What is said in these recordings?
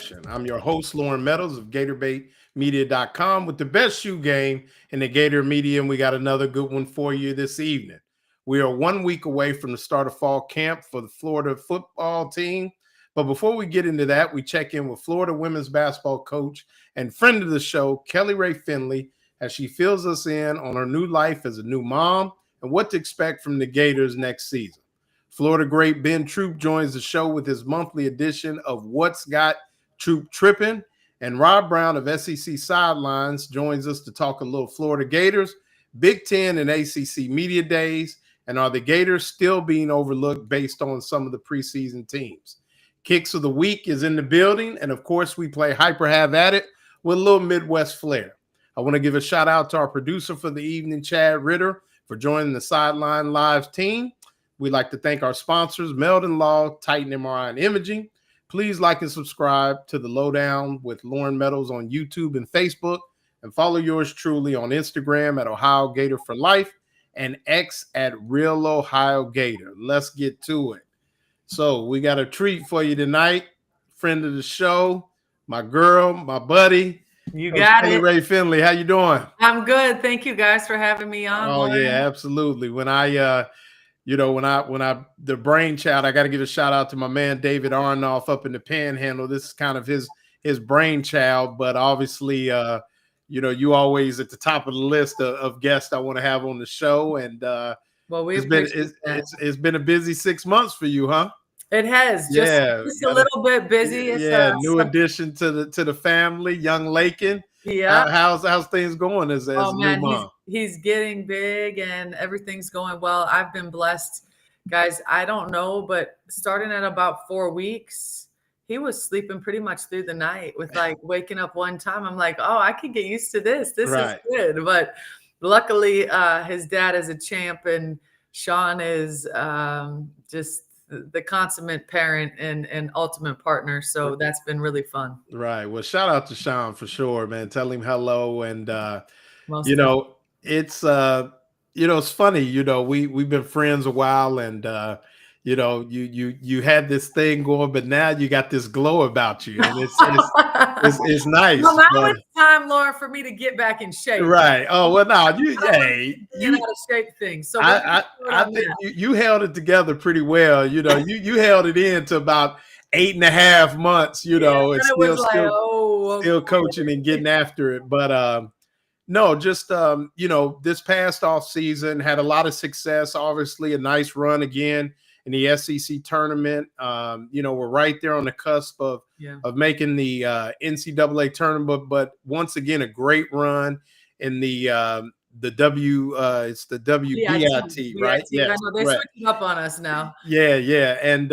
session. I'm your host, Loren Meadows of GatorBaitMedia.com with the best shoe game in the Gator media, and we got another good one for you this evening. We are 1 week away from the start of fall camp for the Florida football team. But before we get into that, we check in with Florida women's basketball coach and friend of the show, Kelly Rae Finley, as she fills us in on her new life as a new mom and what to expect from the Gators next season. Florida great Ben Troupe joins the show with his monthly edition of What's Got Troupe Trippin', and Rob Browne of SEC Sidelines joins us to talk a little Florida Gators, Big Ten and ACC media days, and are the Gators still being overlooked based on some of the preseason teams? Kicks of the Week is in the building, and of course we play Hyper Have At It with a little Midwest flair. I want to give a shout out to our producer for the evening, Chad Ritter, for joining the Sideline Live team. We'd like to thank our sponsors, Meldon Law, Titan MRI and Imaging. Please like and subscribe to the Lowdown with Loren Meadows on YouTube and Facebook, and follow yours truly on Instagram at Ohio Gator for Life and X at Real Ohio Gator. Let's get to it. So we got a treat for you tonight. Friend of the show, my girl, my buddy. You got Kelly it. Rae Finley, how you doing? I'm good. Thank you guys for having me on. Oh, Loren. yeah, absolutely. When I the brainchild, I got to give a shout out to my man David Arnoff up in the Panhandle. This is kind of his brainchild, but obviously, you always at the top of the list of guests I want to have on the show. And well, it's been a busy 6 months for you, huh? It has. Just a little bit busy. New addition to the family, young Lakin. Yeah. How's things going as a new mom? He's getting big and everything's going well. I've been blessed, guys. I don't know, but starting at about 4 weeks, he was sleeping pretty much through the night with like waking up one time. I'm like, oh, I can get used to this. This is good. But luckily, his dad is a champ, and Sean is just the consummate parent and ultimate partner. So that's been really fun. Right. Well, shout out to Sean for sure, man. Tell him hello. And, it's funny, we've been friends a while, and, you had this thing going, but now you got this glow about you, and it's nice. Well, now it's time, Laura, for me to get back in shape. Right. Oh, well, no, you out of shape thing. So I think you held it together pretty well. You held it in to about 8.5 months, and still coaching and getting after it. But no, just this past off season had a lot of success. Obviously, a nice run again in the SEC tournament. We're right there on the cusp of making the NCAA tournament, but once again, a great run in the WBIT, right? Yeah, they're switching up on us now. Yeah, and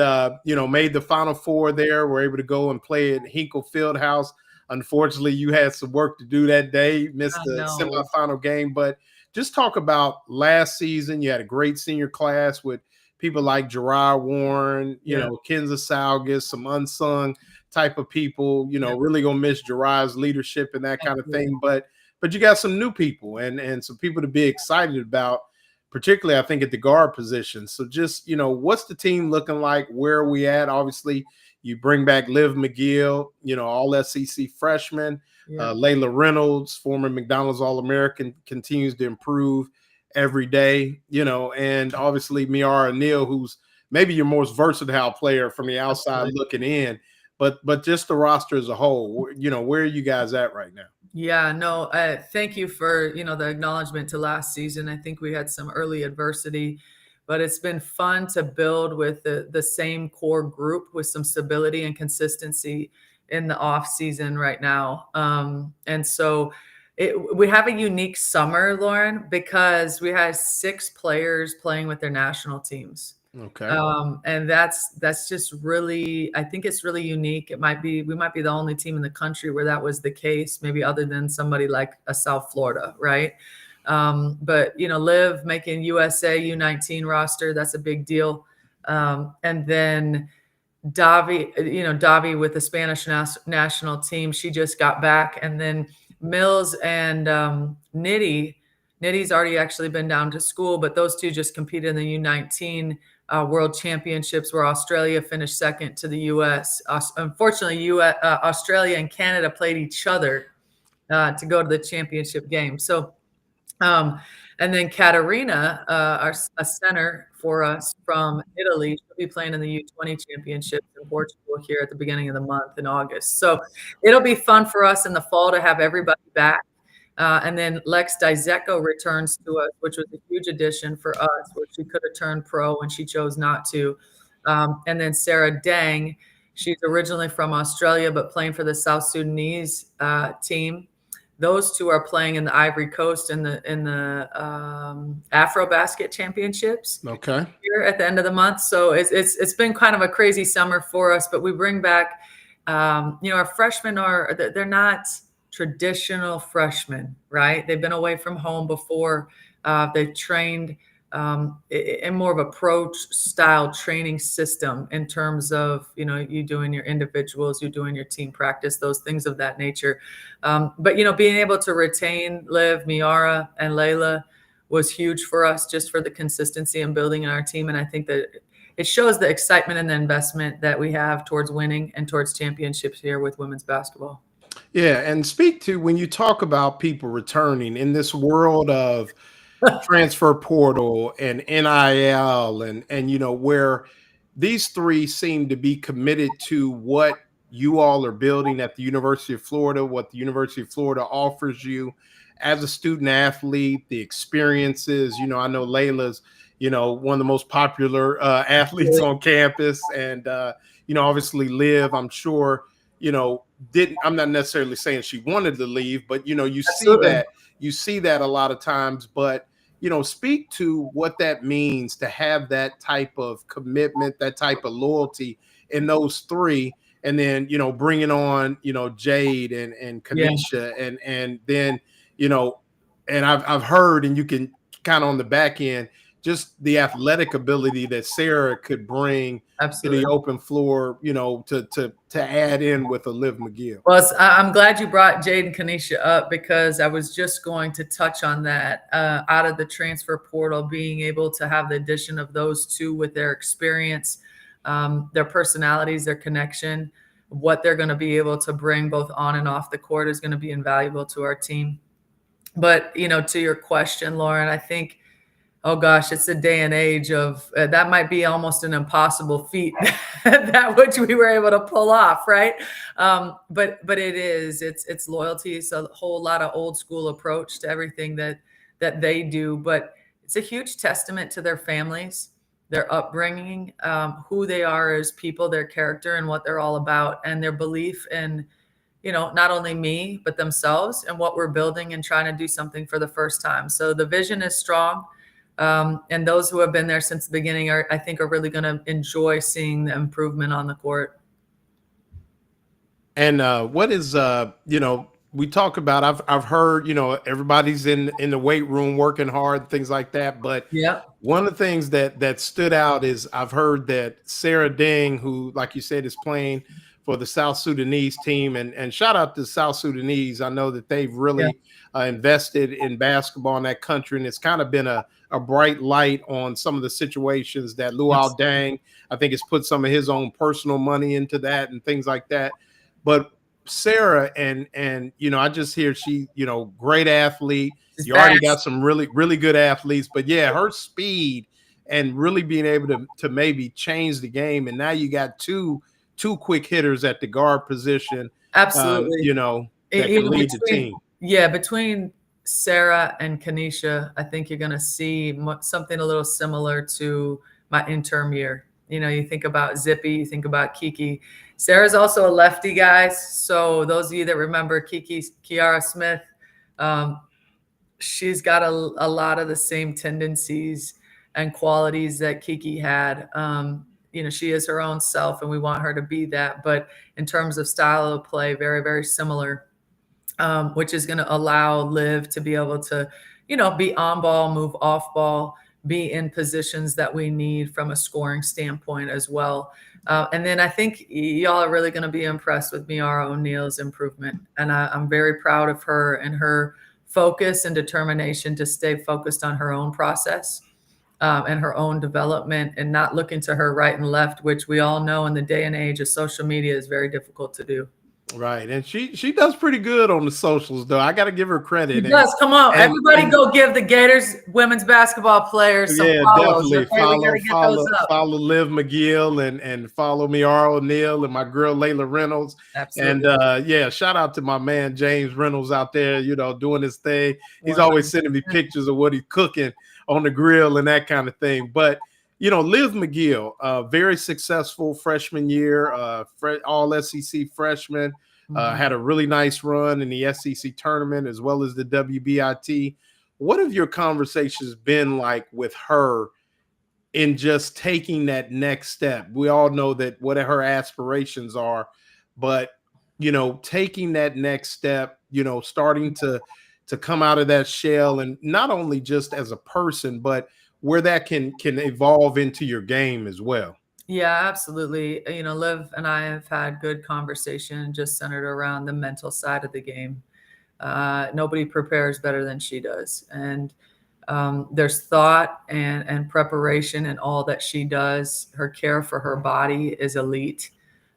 made the Final Four there. We're able to go and play at Hinkle Fieldhouse. Unfortunately, you had some work to do that day, missed the semifinal game. But just talk about last season. You had a great senior class with people like Gerard Warren, Kenza Salgas, some unsung type of people, really going to miss Gerard's leadership and that kind of thing. But you got some new people and some people to be excited about, particularly, I think, at the guard position. So just, what's the team looking like? Where are we at? Obviously, you bring back Liv McGill, all SEC freshman. Layla Reynolds, former McDonald's All-American, continues to improve every day, and obviously Miara Neal, who's maybe your most versatile player from the outside looking in, but just the roster as a whole, where are you guys at right now? Yeah, no, thank you for, the acknowledgement to last season. I think we had some early adversity, but it's been fun to build with the same core group with some stability and consistency in the off season right now. And so we have a unique summer, Loren, because we had 6 players playing with their national teams. Okay. And that's just really, I think it's really unique. We might be the only team in the country where that was the case, maybe other than somebody like a South Florida, right? But Liv making USA U19 roster, that's a big deal. And then Davi with the Spanish national team, she just got back. And then Mills and Nitty's already actually been down to school, but those two just competed in the U19 World Championships where Australia finished second to the U.S. Unfortunately, Australia and Canada played each other to go to the championship game. So, and then Katerina, a center for us from Italy, she'll be playing in the U20 championships in Portugal here at the beginning of the month in August. So it'll be fun for us in the fall to have everybody back. And then Lex Dizeko returns to us, which was a huge addition for us, which she could have turned pro and she chose not to. And then Sarah Dang, she's originally from Australia, but playing for the South Sudanese team. Those two are playing in the Ivory Coast in the AfroBasket Championships. Okay. Here at the end of the month. So it's been kind of a crazy summer for us, but we bring back, our freshmen they're not traditional freshmen, right? They've been away from home before. They've trained in more of a pro style training system in terms of, you doing your individuals, you're doing your team practice, those things of that nature. But, being able to retain Liv, Miara, and Layla was huge for us just for the consistency and building in our team. And I think that it shows the excitement and the investment that we have towards winning and towards championships here with women's basketball. Yeah. And speak to when you talk about people returning in this world of transfer portal and NIL and where these three seem to be committed to what you all are building at the University of Florida, what the University of Florida offers you as a student athlete, the experiences. I know Layla's, one of the most popular athletes on campus. And, obviously Liv, I'm sure, I'm not necessarily saying she wanted to leave, but, you see that a lot of times. But, speak to what that means to have that type of commitment, that type of loyalty in those three. And then, bringing on, Jade and Kanisha and then, and I've heard, and you can kind of on the back end, just the athletic ability that Sarah could bring Absolutely. to the open floor, to add in with a Liv McGill. Well, I'm glad you brought Jade and Kanisha up because I was just going to touch on that. Out of the transfer portal, being able to have the addition of those two with their experience, their personalities, their connection, what they're going to be able to bring both on and off the court is going to be invaluable to our team. But, to your question, Loren, I think, oh gosh, it's a day and age of that might be almost an impossible feat that which we were able to pull off, right? But it is. It's loyalty. It's a whole lot of old school approach to everything that they do. But it's a huge testament to their families, their upbringing, who they are as people, their character, and what they're all about, and their belief in, not only me but themselves and what we're building and trying to do something for the first time. So the vision is strong. And those who have been there since the beginning I think are really going to enjoy seeing the improvement on the court. And what is, we talk about, I've heard, everybody's in the weight room working hard, things like that. But one of the things that stood out is I've heard that Sarah Dang, who, like you said, is playing for the South Sudanese team, and shout out to the South Sudanese. I know that they've really invested in basketball in that country, and it's kind of been a bright light on some of the situations that Luau Dang, I think, has put some of his own personal money into that and things like that. But Sarah and I just hear she, great athlete. She's you already fast. got some really, really good athletes, but her speed and really being able to maybe change the game. And now you got two quick hitters at the guard position. Absolutely. That can lead the team. Yeah, between Sarah and Kanisha, I think you're going to see something a little similar to my interim year. You think about Zippy, you think about Kiki. Sarah's also a lefty, guys. So those of you that remember Kiara Smith, she's got a lot of the same tendencies and qualities that Kiki had. She is her own self, and we want her to be that. But in terms of style of play, very, very similar, which is going to allow Liv to be able to, be on ball, move off ball, be in positions that we need from a scoring standpoint as well. And then I think y'all are really going to be impressed with Miara O'Neill's improvement. And I'm very proud of her and her focus and determination to stay focused on her own process and her own development, and not looking to her right and left, which we all know in the day and age of social media is very difficult to do. Right. And she does pretty good on the socials, though. I got to give her credit. She does. Come on, everybody go give the Gators women's basketball players some follows. Definitely. Okay? We gotta get those up. Follow Liv McGill and follow Miara O'Neal and my girl Layla Reynolds. Absolutely. And shout out to my man James Reynolds out there, doing his thing. He's always sending me pictures of what he's cooking on the grill and that kind of thing. But Liv McGill, very successful freshman year, all SEC freshman, had a really nice run in the SEC tournament as well as the WBIT. What have your conversations been like with her in just taking that next step? We all know that what her aspirations are, but taking that next step, starting to come out of that shell, and not only just as a person, but where that can evolve into your game as well. Yeah, absolutely. Liv and I have had good conversation just centered around the mental side of the game. Nobody prepares better than she does. And there's thought and preparation in all that she does. Her care for her body is elite.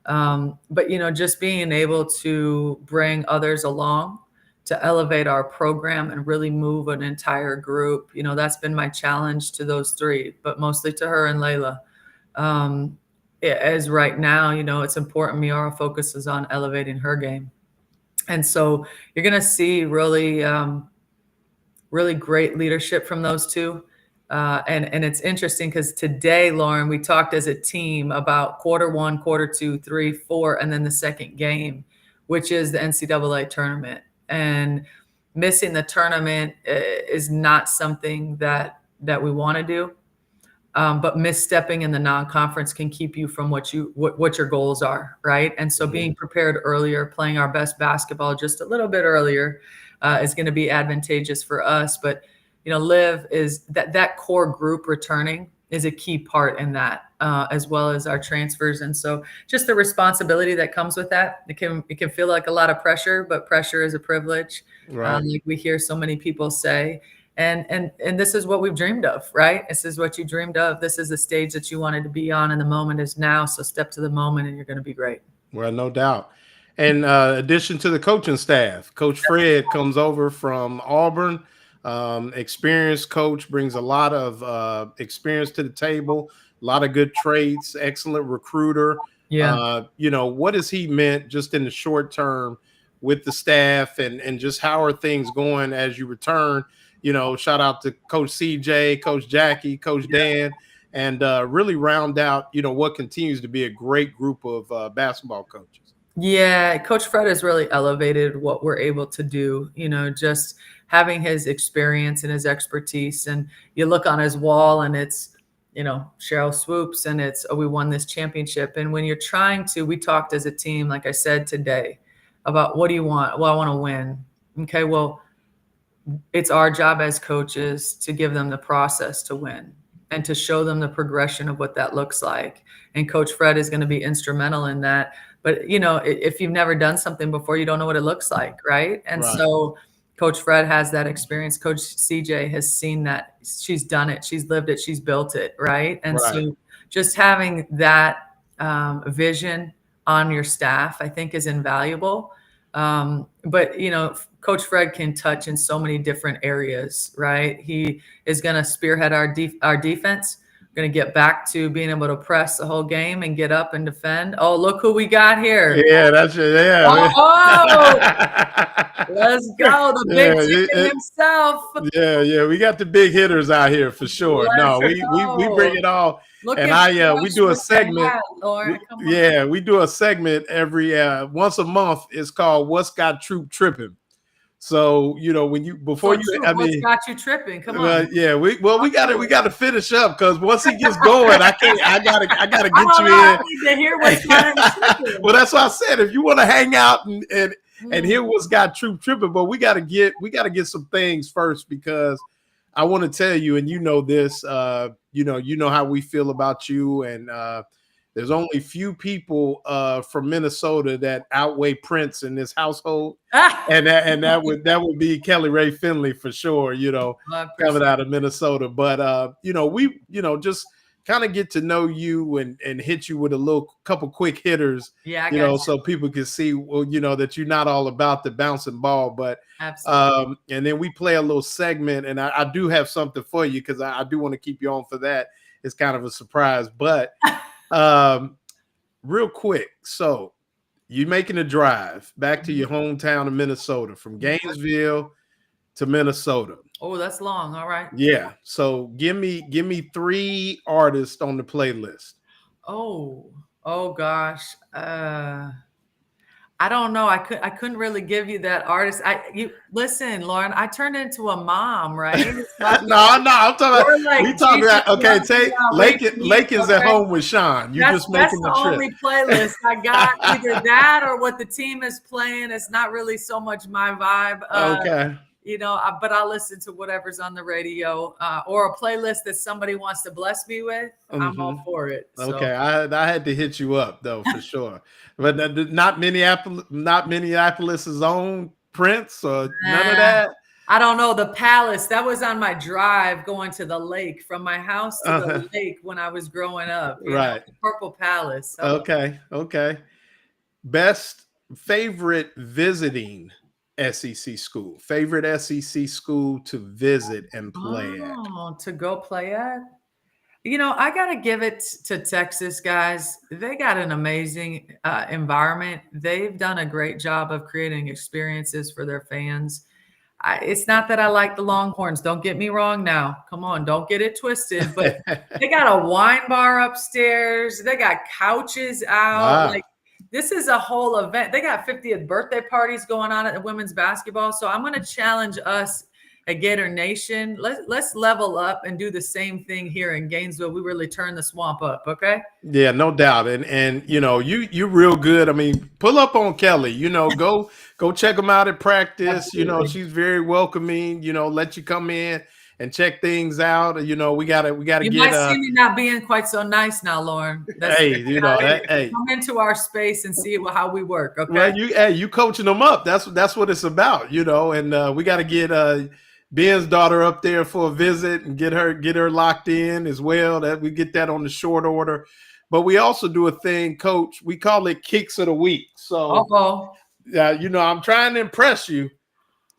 But, just being able to bring others along to elevate our program and really move an entire group, that's been my challenge to those three, but mostly to her and Layla. As right now, it's important Miara focuses on elevating her game. And so you're going to see really, really great leadership from those two. And it's interesting because today, Loren, we talked as a team about quarter 1, quarter 2, 3, 4, and then the second game, which is the NCAA tournament. And missing the tournament is not something that we want to do. But misstepping in the non-conference can keep you from what your goals are, right? And so being prepared earlier, playing our best basketball just a little bit earlier is going to be advantageous for us. But Liv is that core group returning is a key part in that, as well as our transfers. And so just the responsibility that comes with that, it can feel like a lot of pressure, but pressure is a privilege. Right. Like we hear so many people say. And this is what we've dreamed of, right? This is what you dreamed of. This is the stage that you wanted to be on, and the moment is now. So step to the moment and you're going to be great. Well, no doubt. And addition to the coaching staff, Coach Fred comes over from Auburn. Experienced coach, brings a lot of experience to the table, a lot of good traits, excellent recruiter. Yeah. What has he meant just in the short term with the staff, and just how are things going as you return? Shout out to Coach CJ, Coach Jackie, Coach Dan, and really round out, what continues to be a great group of basketball coaches. Yeah, Coach Fred has really elevated what we're able to do, just having his experience and his expertise. And you look on his wall and it's, Cheryl Swoops, and it's, we won this championship. And when you're we talked as a team, like I said today, about what do you want? Well, I want to win. Okay, well, it's our job as coaches to give them the process to win and to show them the progression of what that looks like. And Coach Fred is going to be instrumental in that. But, if you've never done something before, you don't know what it looks like, right? And so Coach Fred has that experience. Coach CJ has seen that. She's done it. She's lived it. She's built it, right? And so just having that vision on your staff, I think, is invaluable. But, Coach Fred can touch in so many different areas, right? He is going to spearhead our defense. We're going to get back to being able to press the whole game and get up and defend. Oh, look who we got here. Yeah, that's it. Yeah. Oh, let's go. The big chicken himself. Yeah. We got the big hitters out here for sure. We bring it all. Look, and we do a segment. Loren, we do a segment every once a month. It's called "What's Got Troupe Tripping." So what's got you tripping? Come on. We got to finish up, because once he gets going, I gotta get you in. I need to hear what's got him tripping. Well, that's why I said, if you want to hang out and hear what's got Troupe tripping, but we got to get some things first, because I want to tell you, and this, you know how we feel about you, and There's only few people from Minnesota that outweigh Prince in this household, and that would be Kelly Rae Finley for sure. Coming out of Minnesota, but we just kind of get to know you and hit you with a couple quick hitters, so people can see, that you're not all about the bouncing ball, but absolutely. And then we play a little segment, and I do have something for you because I do want to keep you on for that. It's kind of a surprise, but real quick. So you're making a drive back to your hometown of Minnesota from Gainesville to Minnesota. Oh, that's long. All right. Yeah. So give me 3 artists on the playlist. Oh gosh. I don't know. I couldn't really give you that artist. Listen, Loren, I turned into a mom, right? No, I'm talking about, we talking about, okay, take Lakin's at home with Sean. You're just making the trip. That's the only playlist I got. Either that or what the team is playing. It's not really so much my vibe. Okay. But I'll listen to whatever's on the radio or a playlist that somebody wants to bless me with. I'm all for it. So. Okay, I had to hit you up though for sure, but not Minneapolis's own Prince or none of that. I don't know. The Palace, that was on my drive going to the lake from my house to the lake when I was growing up. Right, the Purple Palace. So. Okay. Best favorite visiting SEC school, favorite SEC school to visit and play at. To go play at? I got to give it to Texas, guys. They got an amazing environment. They've done a great job of creating experiences for their fans. It's not that I like the Longhorns. Don't get me wrong now. Come on, don't get it twisted. But they got a wine bar upstairs. They got couches out. Wow. This is a whole event. They got 50th birthday parties going on at the women's basketball. So I'm going to challenge us at Gator Nation. Let's level up and do the same thing here in Gainesville. We really turn the swamp up. Okay. Yeah, no doubt. And you're real good. I mean, pull up on Kelly, go check them out at practice. Absolutely. She's very welcoming, let you come in and check things out. We gotta get. You might see me not being quite so nice now, Loren. Come into our space and see how we work. Okay. Well, you coaching them up. That's what it's about, And we got to get Ben's daughter up there for a visit and get her locked in as well. That we get that on the short order. But we also do a thing, Coach. We call it Kicks of the Week. So, I'm trying to impress you.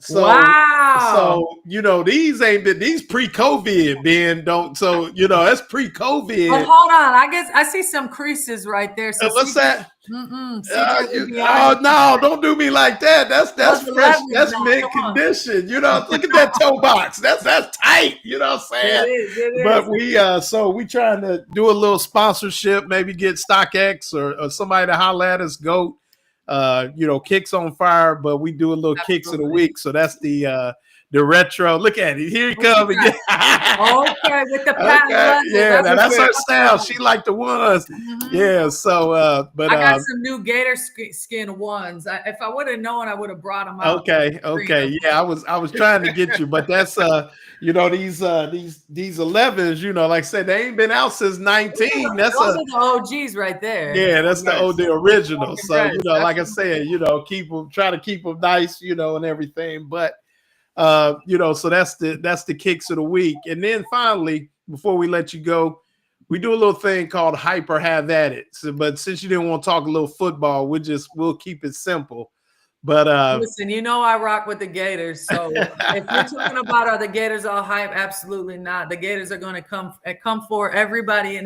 So, wow. So, these pre-COVID, Ben, that's pre-COVID. Oh, hold on. I guess I see some creases right there. So what's that? No, don't do me like that. That's fresh. That's mid-condition. Look at that toe box. That's tight. You know what I'm saying? It is. But we trying to do a little sponsorship, maybe get StockX or somebody to holler at us, GOAT. Kicks on fire, but we do a little Kicks of the Week. So that's the retro. Look at it. Here he comes again. Okay, with the patent. Okay. Yeah, that's her style. She like the ones. Mm-hmm. Yeah. So, but I got some new Gator skin ones. If I would have known, I would have brought them out. Okay. Yeah, I was trying to get you, but that's these 11s. Like I said, they ain't been out since 19. Those are the OGs right there. Yeah, that's the original. So like I said, try to keep them nice, and everything, but. So that's the Kicks of the Week. And then finally, before we let you go, we do a little thing called Hyper Have At It. So, but since you didn't want to talk a little football, we'll keep it simple. But listen, I rock with the Gators. So if you're talking about are the Gators all hype, absolutely not. The Gators are going to come for everybody in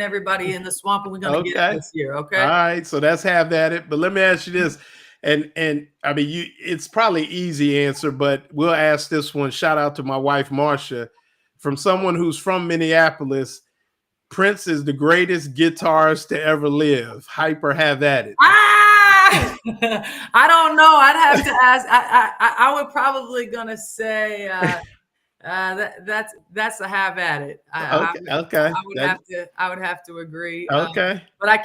the swamp, and we're going to get it this year. Okay. All right. So that's Have At It. But let me ask you this. And I mean, it's probably easy answer, but we'll ask this one. Shout out to my wife, Marcia, from someone who's from Minneapolis. Prince is the greatest guitarist to ever live. Hyper Have At It. I don't know. I'd have to ask. I would probably gonna say that's a Have At It. Okay. I would have to agree. Okay. But I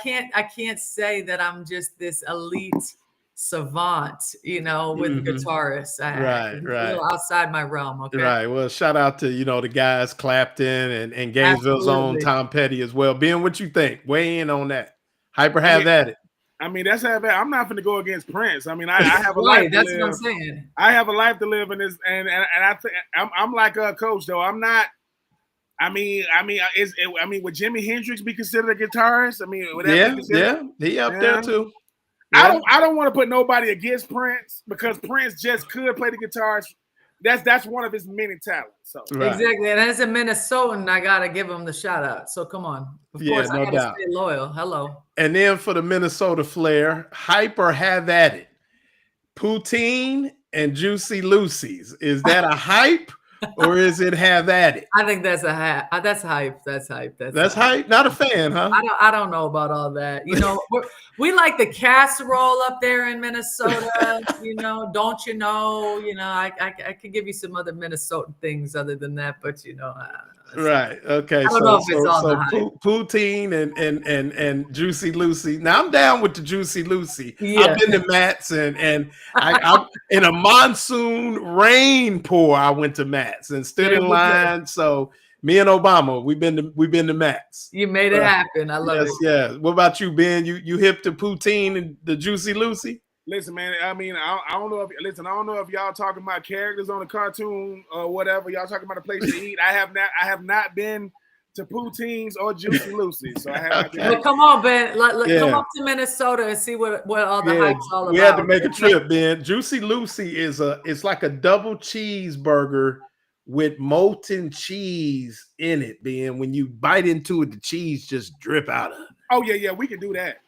can't say that I'm just this elite savant, with guitarists. Right. A little outside my realm. Okay. Right. Well, shout out to the guys Clapton and Gainesville's own Tom Petty as well. Ben, what you think? Weigh in on that. Hyper have at it. I mean, that's how bad. I'm not going to go against Prince. I mean, I have a right, life to that's live. what I'm saying. I have a life to live in this, and I think I'm like a coach though. I'm not. I mean, would Jimi Hendrix be considered a guitarist? I mean, would that be considered? He up there too. Yeah. I don't want to put nobody against Prince because Prince just could play the guitars. That's one of his many talents. So exactly, and as a Minnesotan, I gotta give him the shout out. So come on, of course, I gotta stay loyal. Hello. And then for the Minnesota flair, Hyper have at it. Poutine and Juicy Lucy's. Is that a hype or is it have at it? I think that's a hype. That's hype. That's hype. That's hype. Not a fan, huh? I don't know about all that. You know, we like the casserole up there in Minnesota. You know, don't you know? You know, I could give you some other Minnesotan things other than that, but you know. Right. Okay. So Poutine and Juicy Lucy. Now I'm down with the Juicy Lucy. Yeah. I've been to Matt's and I in a monsoon rain pour. I went to Matt's and stood in line. So me and Obama, we've been to Matt's. You made it happen. I love it. Yeah. What about you, Ben? You hip to Poutine and the Juicy Lucy? Listen, man. I mean, I don't know if y'all talking about characters on a cartoon or whatever. Y'all talking about a place to eat. I have not been to Poutines or Juicy Lucy. So I have not been. Well, come on, Ben. Come up to Minnesota and see what all the hype's all about. We had to make a trip, Ben. Juicy Lucy it's like a double cheeseburger with molten cheese in it, Ben. When you bite into it, the cheese just drip out of it. Oh yeah, we can do that.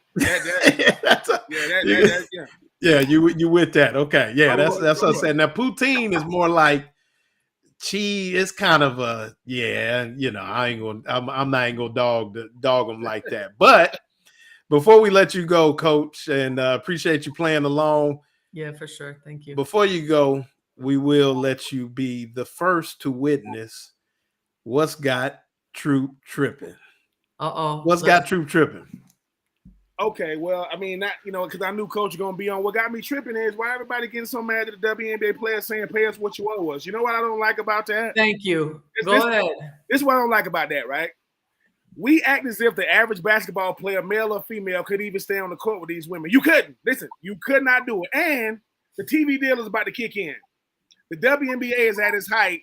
Yeah, you with that? Okay, yeah, that's what I said. Now poutine is more like cheese. It's kind of a you know. I'm not gonna dog them like that. But before we let you go, Coach, and appreciate you playing along. Yeah, for sure. Thank you. Before you go, we will let you be the first to witness what's got Troupe tripping. What's got Troupe tripping? Okay, well, I mean, that, you know, because I knew Coach was going to be on. What got me tripping is why everybody getting so mad at the WNBA players saying, pay us what you owe us. You know what I don't like about that? Thank you. Go ahead. This is what I don't like about that, right? We act as if the average basketball player, male or female, could even stay on the court with these women. You couldn't. Listen, you could not do it. And the TV deal is about to kick in. The WNBA is at its height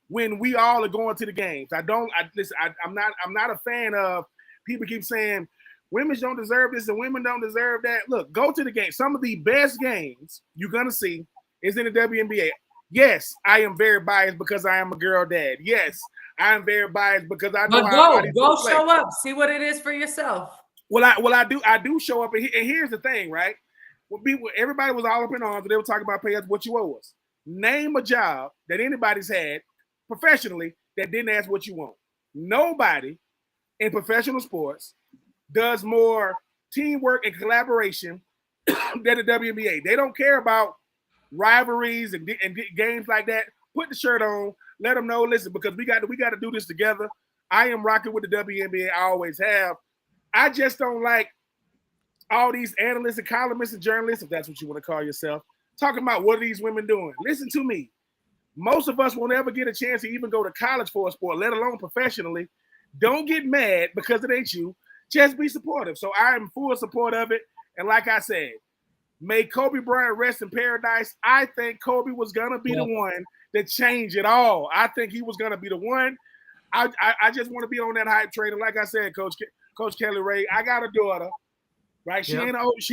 when we all are going to the games. I'm not a fan of people keep saying, women don't deserve this and women don't deserve that. Look, go to the game. Some of the best games you're going to see is in the WNBA. Yes, I am very biased because I am a girl dad. Yes, I am very biased because I know how go show up. See what it is for yourself. Well, I do show up. And here's the thing, right? Everybody was all up in arms. They were talking about pay us what you owe us. Name a job that anybody's had professionally that didn't ask what you want. Nobody in professional sports does more teamwork and collaboration than the WNBA. They don't care about rivalries and games like that. Put the shirt on, let them know, listen, because we got to do this together. I am rocking with the WNBA. I always have. I just don't like all these analysts and columnists and journalists, if that's what you want to call yourself, talking about what are these women doing. Listen to me. Most of us won't ever get a chance to even go to college for a sport, let alone professionally. Don't get mad because it ain't you. Just be supportive. So I am full support of it. And like I said, may Kobe Bryant rest in paradise. I think Kobe was going to be the one to change it all. I think he was going to be the one. I just want to be on that hype train. And like I said, Coach Kelly Rae, I got a daughter, right? She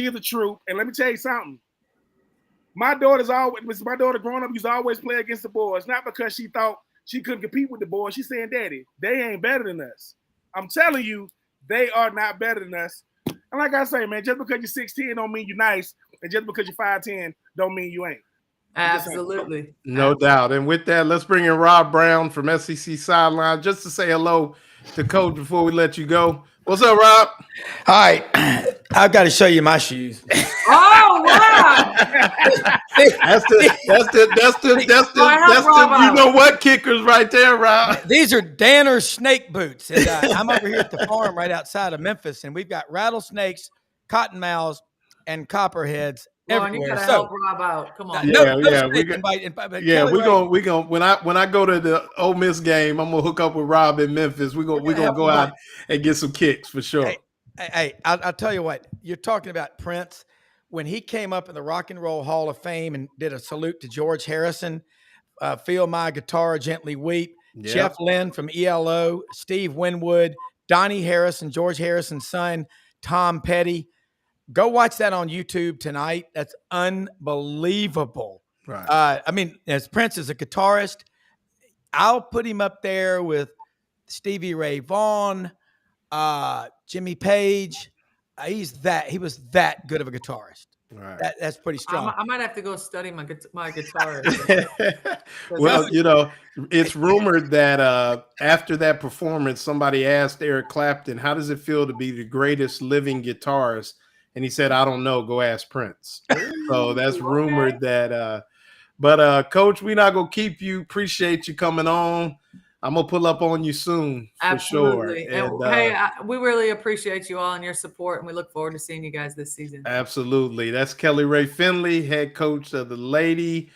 is a Troupe. And let me tell you something. My daughter growing up used to always play against the boys, not because she thought she couldn't compete with the boys. She's saying, Daddy, they ain't better than us. I'm telling you, they are not better than us. And like I say, man, just because you're 6'10" don't mean you're nice. And just because you're 5'10" don't mean you ain't. Absolutely. No doubt. And with that, let's bring in Rob Browne from SEC Sideline just to say hello to Coach before we let you go. What's up, Rob? All right. I've got to show you my shoes. Oh, wow. That's the you know what kickers right there, Rob. These are Danner snake boots. And, I'm over here at the farm right outside of Memphis, and we've got rattlesnakes, cottonmouths, and copperheads everywhere. You gotta help Rob out. Come on. We gonna when I go to the Ole Miss game, I'm gonna hook up with Rob in Memphis. We're gonna go out and get some kicks for sure. Hey, I'll tell you what. You're talking about Prince. When he came up in the Rock and Roll Hall of Fame and did a salute to George Harrison, Feel My Guitar Gently Weep, Jeff Yep. Lynne from ELO, Steve Winwood, Donnie Harrison, George Harrison's son, Tom Petty. Go watch that on YouTube tonight. That's unbelievable. Right. I mean, as Prince is a guitarist, I'll put him up there with Stevie Ray Vaughan, Jimmy Page. He was that good of a guitarist. Right. That's pretty strong. I might have to go study my guitar. Well, it's rumored that after that performance, somebody asked Eric Clapton, how does it feel to be the greatest living guitarist? And he said, I don't know. Go ask Prince. So that's rumored that. But Coach, we're not going to keep you. Appreciate you coming on. I'm going to pull up on you soon. For Absolutely. sure. And hey, we really appreciate you all and your support, and we look forward to seeing you guys this season. Absolutely. That's Kelly Rae Finley, head coach of the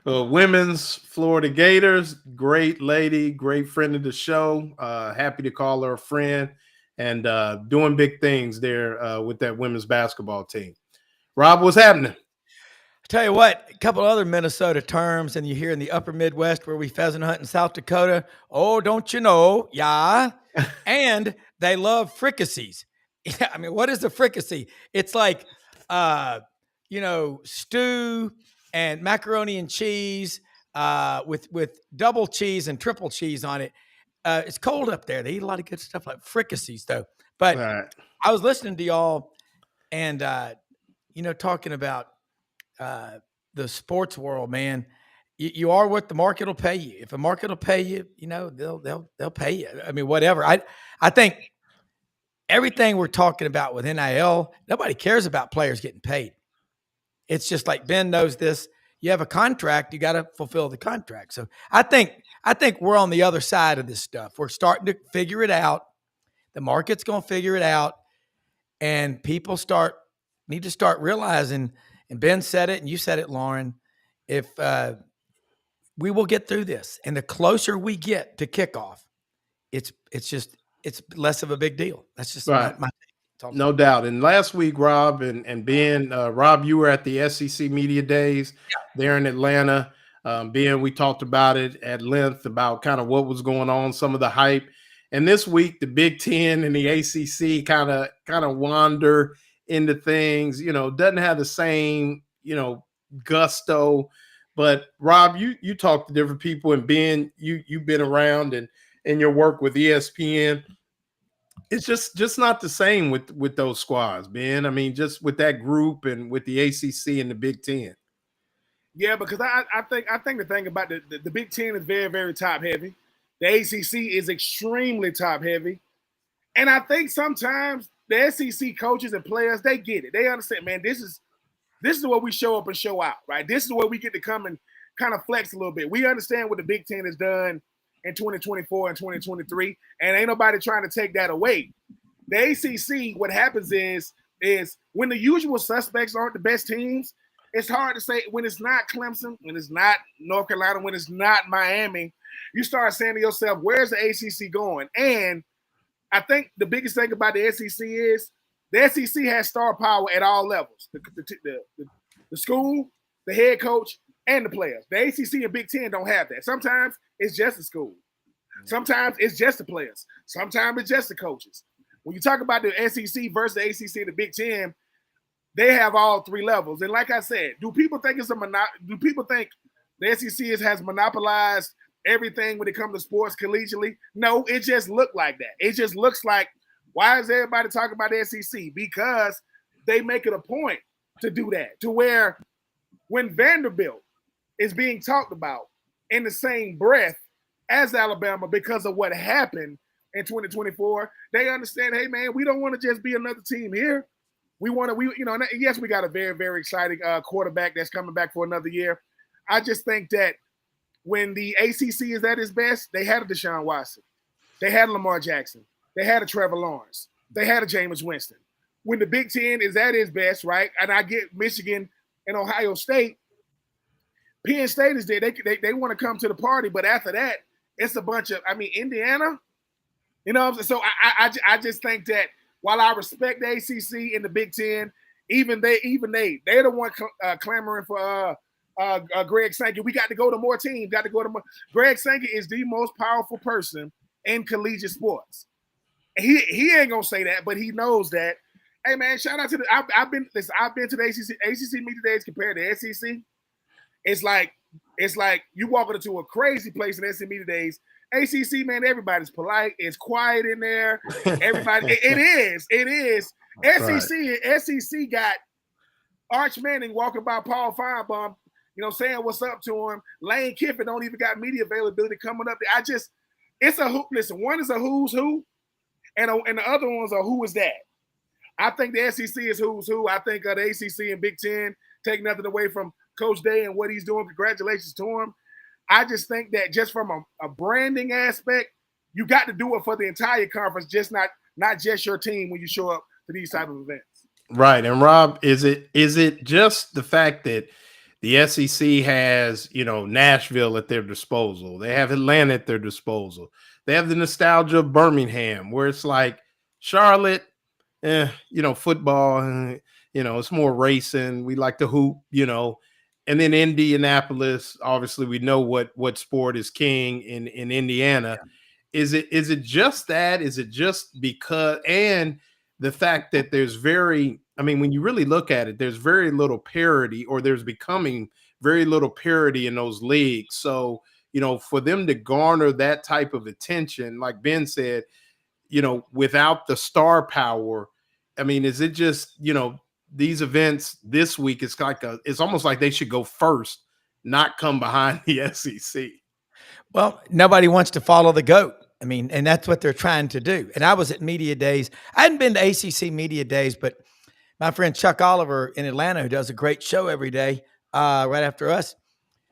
women's Florida Gators. Great lady, great friend of the show. Happy to call her a friend, and doing big things there with that women's basketball team. Rob, what's happening? Tell you what, a couple other Minnesota terms, and you hear in the upper Midwest where we pheasant hunt in South Dakota. Oh, don't you know? Yeah. And they love fricassees. Yeah, I mean, what is a fricassee? It's like, stew and macaroni and cheese with double cheese and triple cheese on it. It's cold up there. They eat a lot of good stuff like fricassees, though. But Right. I was listening to y'all and, talking about the sports world, man. You are what the market will pay you. If the market will pay you, they'll pay you. I mean, whatever. I think everything we're talking about with NIL, nobody cares about players getting paid. It's just like Ben knows this. You have a contract, you got to fulfill the contract. So I think we're on the other side of this stuff. We're starting to figure it out. The market's going to figure it out, and people need to start realizing. And Ben said it, and you said it, Loren. If we will get through this, and the closer we get to kickoff, it's less of a big deal. That's just right. my no doubt. And last week, Rob and Ben, Rob, you were at the SEC Media Days there in Atlanta. Ben, we talked about it at length about kind of what was going on, some of the hype. And this week, the Big Ten and the ACC kind of wander into things, doesn't have the same, gusto. But Rob, you talk to different people, and Ben, you've been around and in your work with ESPN. It's just not the same with those squads, Ben. I mean, just with that group and with the ACC and the Big Ten. Yeah, because I think the thing about the Big Ten is very, very top heavy. The ACC is extremely top heavy. And I think sometimes the SEC coaches and players, they get it. They understand, man, this is where we show up and show out, right? This is where we get to come and kind of flex a little bit. We understand what the Big Ten has done in 2024 and 2023, and ain't nobody trying to take that away. The ACC, what happens is when the usual suspects aren't the best teams, it's hard to say when it's not Clemson, when it's not North Carolina, when it's not Miami, you start saying to yourself, where's the ACC going? And I think the biggest thing about the SEC is the SEC has star power at all levels. The school, the head coach, and the players. The ACC and Big Ten don't have that. Sometimes it's just the school. Sometimes it's just the players. Sometimes it's just the coaches. When you talk about the SEC versus the ACC and the Big Ten, they have all three levels. And like I said, do people think the SEC has monopolized everything when it comes to sports collegiately? No, it just looked like that. It just looks like, why is everybody talking about the SEC? Because they make it a point to do that, to where when Vanderbilt is being talked about in the same breath as Alabama because of what happened in 2024, they understand, hey, man, we don't want to just be another team here. We want to, yes, we got a very, very exciting quarterback that's coming back for another year. I just think that when the ACC is at its best, they had a Deshaun Watson. They had a Lamar Jackson. They had a Trevor Lawrence. They had a Jameis Winston. When the Big Ten is at its best, right, and I get Michigan and Ohio State, Penn State is there. They want to come to the party, but after that, it's a bunch of, Indiana, so I just think that while I respect the ACC and the Big Ten, they're the one clamoring for Greg Sankey. We got to go to more teams. Got to go to more. Greg Sankey is the most powerful person in collegiate sports. He ain't gonna say that, but he knows that. Hey man, shout out to I've been to the ACC media days compared to SEC. It's like you walking into a crazy place in SEC media days. ACC, man, everybody's polite. It's quiet in there. Everybody, it is. SEC got Arch Manning walking by Paul Feinbaum, saying what's up to him. Lane Kiffin don't even got media availability coming up there. It's a who. Listen, one is a who's who, and the other one's a who is that. I think the SEC is who's who. I think the ACC and Big Ten take nothing away from Coach Day and what he's doing. Congratulations to him. I just think that just from a branding aspect, you got to do it for the entire conference, just not just your team when you show up to these type of events. Right. And Rob, is it just the fact that the SEC has, Nashville at their disposal? They have Atlanta at their disposal. They have the nostalgia of Birmingham, where it's like Charlotte, football, it's more racing. We like to hoop, and then Indianapolis, obviously we know what sport is king in Indiana. Yeah. Is it just that? Is it just because, and the fact that when you really look at it, there's very little parity, or there's becoming very little parity in those leagues. So, for them to garner that type of attention, like Ben said, without the star power, is it just, these events this week, it's almost like they should go first, not come behind the SEC. Well, nobody wants to follow the GOAT. And that's what they're trying to do. And I was at media days. I hadn't been to ACC media days, but my friend Chuck Oliver in Atlanta, who does a great show every day, right after us,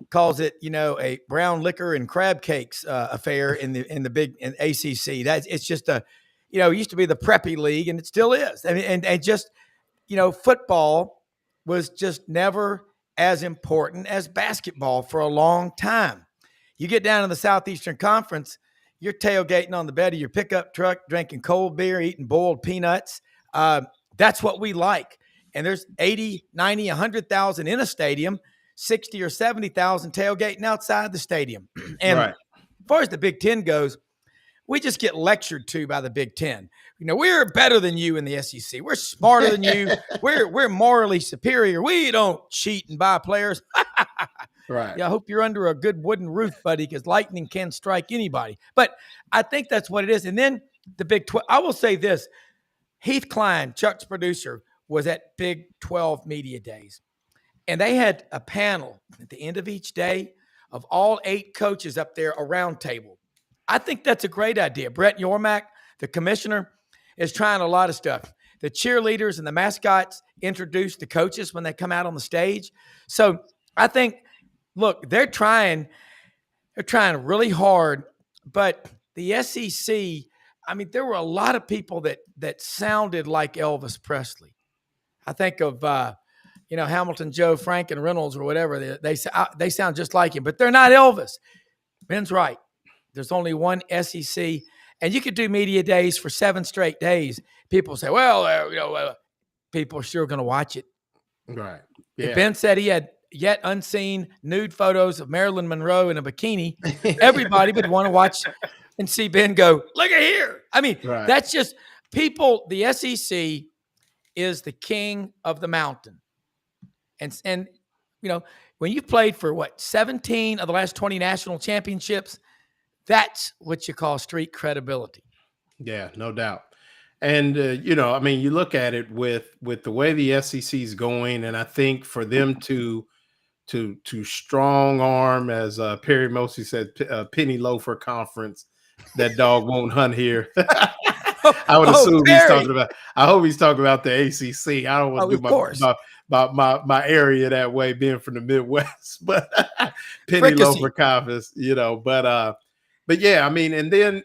calls it, a brown liquor and crab cakes affair in the big ACC. It's just it used to be the preppy league, and it still is. And just, football was just never as important as basketball for a long time. You get down to the Southeastern Conference, you're tailgating on the bed of your pickup truck, drinking cold beer, eating boiled peanuts. That's what we like. And there's 80, 90, 100,000 in a stadium, 60 or 70,000 tailgating outside the stadium. And right. As far as the Big Ten goes, we just get lectured to by the Big Ten. We're better than you in the SEC. We're smarter than you. We're morally superior. We don't cheat and buy players. Right. Yeah, I hope you're under a good wooden roof, buddy, because lightning can strike anybody. But I think that's what it is. And then the Big 12. I will say this. Heath Klein, Chuck's producer, was at Big 12 media days. And they had a panel at the end of each day of all 8 coaches up there, a round table. I think that's a great idea. Brett Yormack, the commissioner, is trying a lot of stuff. The cheerleaders and the mascots introduce the coaches when they come out on the stage. So I think, look, they're trying really hard, but the SEC, there were a lot of people that sounded like Elvis Presley. I think of, Hamilton, Joe, Frank, and Reynolds or whatever. They sound just like him, but they're not Elvis. Ben's right. There's only one SEC, and you could do media days for 7 straight days. People say, well, people are sure going to watch it. Right. Yeah. If Ben said he had yet unseen nude photos of Marilyn Monroe in a bikini, everybody would want to watch and see Ben go, look at here. Right. That's just people. The SEC is the king of the mountain. And when you've played for 17 of the last 20 national championships, that's what you call street credibility. Yeah, no doubt. And, you look at it with the way the SEC is going, and I think for them to strong arm, as Perry Mosey said, penny loafer conference, that dog won't hunt here. I would assume I hope he's talking about the ACC. I don't want to do my area that way, being from the Midwest, but penny loafer conference, but yeah, and then,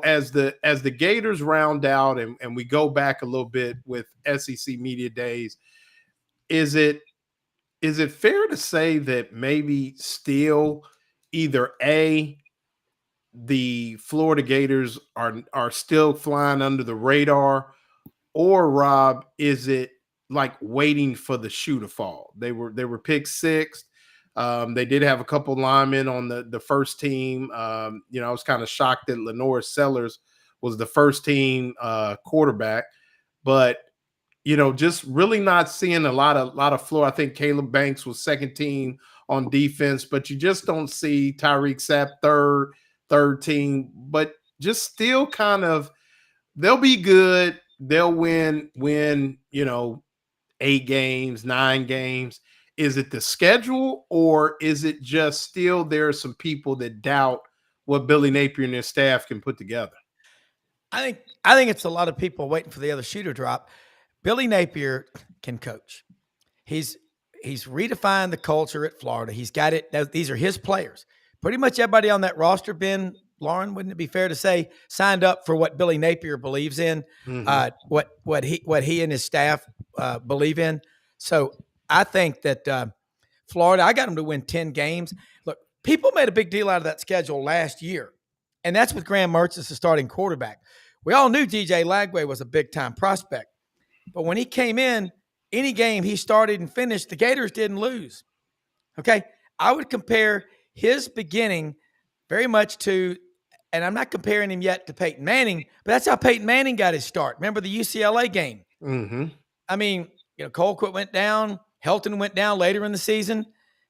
as the Gators round out and we go back a little bit with SEC media days, is it fair to say that maybe still either the Florida Gators are still flying under the radar, or Rob, is it like waiting for the shoe to fall? They were picked sixth. They did have a couple linemen on the first team. I was kind of shocked that Lenore Sellers was the first team quarterback, but just really not seeing a lot of floor. I think Caleb Banks was second team on defense, but you just don't see Tyreek Sapp third team, but just still kind of, they'll be good. They'll win, 8 games, 9 games. Is it the schedule, or is it just still there are some people that doubt what Billy Napier and his staff can put together? I think it's a lot of people waiting for the other shoe to drop. Billy Napier can coach. He's redefined the culture at Florida. He's got it. These are his players. Pretty much everybody on that roster, Ben, Loren, wouldn't it be fair to say, signed up for what Billy Napier believes in, what he and his staff believe in. So I think that Florida, I got them to win 10 games. Look, people made a big deal out of that schedule last year, and that's with Graham Mertz as the starting quarterback. We all knew DJ Lagway was a big-time prospect. But when he came in, any game he started and finished, the Gators didn't lose. Okay? I would compare his beginning very much to, and I'm not comparing him yet to Peyton Manning, but that's how Peyton Manning got his start. Remember the UCLA game? Mm-hmm. I mean, Colquitt went down. Helton went down later in the season.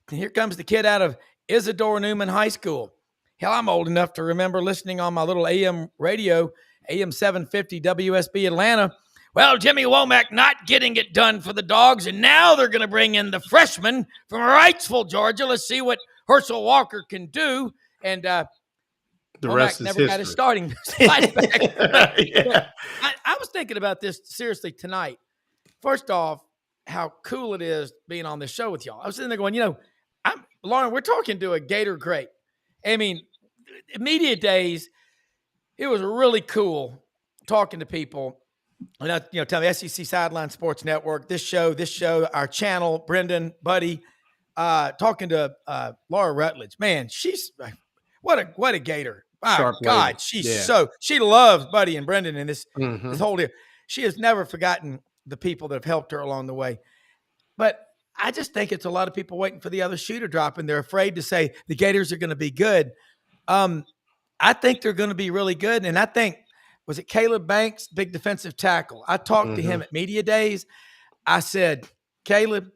And here comes the kid out of Isidore Newman High School. Hell, I'm old enough to remember listening on my little AM radio, AM 750 WSB Atlanta. Well, Jimmy Womack not getting it done for the Dogs, and now they're going to bring in the freshman from Wrightsville, Georgia. Let's see what Herschel Walker can do. And the Womack rest is never history. got his starting slide back. Yeah. I was thinking about this seriously tonight. First off, how cool it is being on this show with y'all. I was sitting there going, Loren, we're talking to a Gator great. I mean, media days, it was really cool talking to people. And tell me, SEC Sideline Sports Network, this show, our channel, Brendan, Buddy, talking to Laura Rutledge. Man, she's what a Gator. My Sharp God, lady. she's Yeah. she loves Buddy and Brendan and this Mm-hmm. this whole deal. She has never forgotten the people that have helped her along the way. But I just think it's a lot of people waiting for the other shoe to drop, and they're afraid to say the Gators are going to be good. I think they're going to be really good, and I think, was it Caleb Banks, big defensive tackle? I talked to him at media days. I said, Caleb,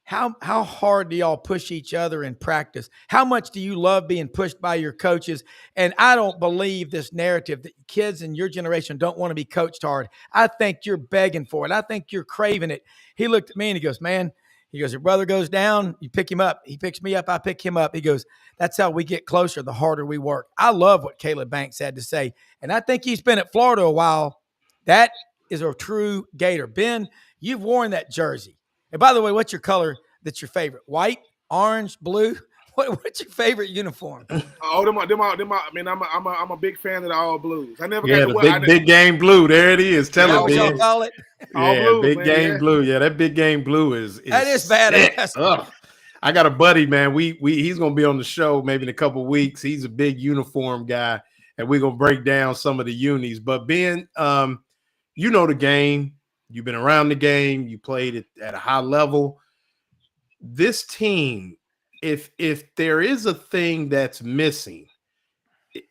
how hard do y'all push each other in practice? How much do you love being pushed by your coaches? And I don't believe this narrative that kids in your generation don't want to be coached hard. I think you're begging for it. I think you're craving it. He looked at me and he goes, man, your brother goes down, you pick him up. He picks me up, I pick him up. He goes, that's how we get closer the harder we work. I love what Caleb Banks had to say. And I think he's been at Florida a while. That is a true Gator. Ben, you've worn that jersey. And by the way, what's your color that's your favorite? White, orange, blue? What's your favorite uniform? Oh, them. I mean, I'm a big fan of the all blues. I never Yeah, got the big game blue. There it is. Tell That's what it, y'all Ben. call it? All Yeah, blues, big man, game yeah. blue. Yeah, that big game blue is That is badass. Ugh. I got a buddy, man. He's gonna be on the show maybe in a couple of weeks. He's a big uniform guy, and we're gonna break down some of the unis. But Ben, you know the game. You've been around the game. You played it at a high level. This team, if there is a thing that's missing,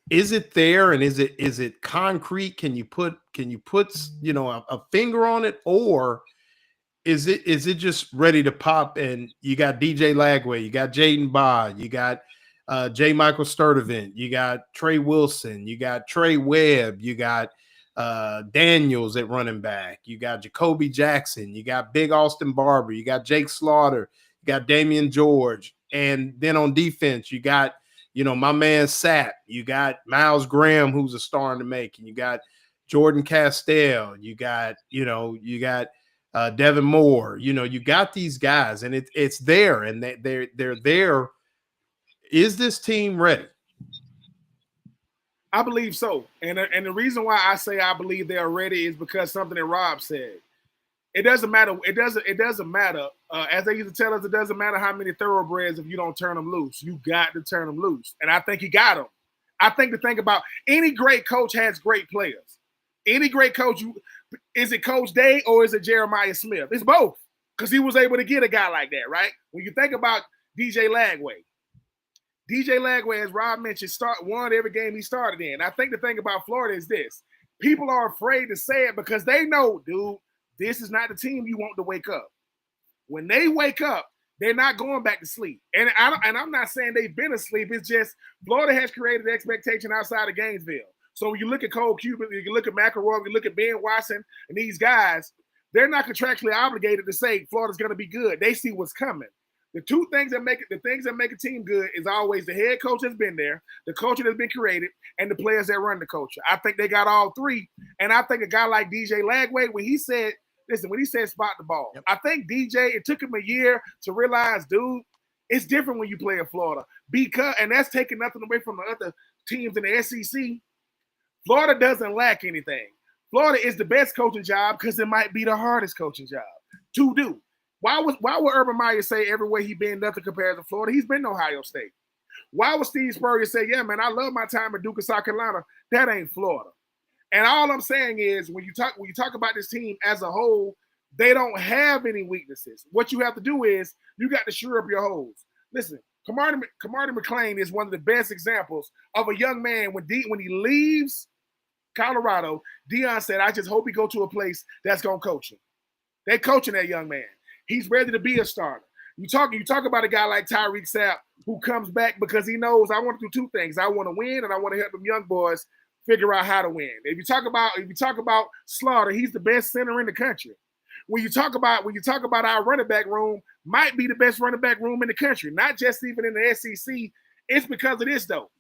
is it there, and is it concrete? Can you put a finger on it, or is it just ready to pop? And you got DJ Lagway, you got Jaden Baugh, you got J. Michael Sturdivant, you got Trey Wilson, you got Trey Webb, you got Daniels at running back, you got Jacoby Jackson, you got Big Austin Barber, you got Jake Slaughter, you got Damian George, and then on defense you got my man Sapp, you got Miles Graham, who's a star in the making, you got Jordan Castell, you got Devin Moore, you got these guys, and it's there, and they're there. Is this team ready? I believe so, and the reason why I say I believe they are ready is because something that Rob said. It doesn't matter. It doesn't matter. As they used to tell us, it doesn't matter how many thoroughbreds if you don't turn them loose. You got to turn them loose, and I think he got them. I think to think about any great coach has great players. Any great coach, Is it Coach Day or is it Jeremiah Smith? It's both, because he was able to get a guy like that, right? When you think about DJ Lagway, as Rob mentioned, won every game he started in. I think the thing about Florida is this. People are afraid to say it because they know, dude, this is not the team you want to wake up. When they wake up, they're not going back to sleep. And I'm not saying they've been asleep. It's just Florida has created expectation outside of Gainesville. So when you look at Cole Cuban, you look at McElroy, you look at Ben Watson and these guys, they're not contractually obligated to say Florida's going to be good. They see what's coming. The things that make a team good is always the head coach that's been there, the culture that's been created, and the players that run the culture. I think they got all three. And I think a guy like DJ Lagway, when he said spot the ball, yep. I think DJ, it took him a year to realize, dude, it's different when you play in Florida. And that's taking nothing away from the other teams in the SEC. Florida doesn't lack anything. Florida is the best coaching job because it might be the hardest coaching job to do. Why would Urban Meyer say everywhere he been nothing compared to Florida? He's been in Ohio State. Why would Steve Spurrier say, yeah, man, I love my time at Duke of South Carolina? That ain't Florida. And all I'm saying is when you talk about this team as a whole, they don't have any weaknesses. What you have to do is you got to shore up your holes. Listen, Camardi McClain is one of the best examples of a young man when he leaves Colorado. Deion said, I just hope he go to a place that's going to coach him. They're coaching that young man. He's ready to be a starter. You talk about a guy like Tyreek Sapp who comes back because he knows I want to do two things. I want to win and I want to help them young boys figure out how to win. If you talk about Slaughter, he's the best center in the country. When you talk about our running back room, might be the best running back room in the country, not just even in the SEC. It's because of this though.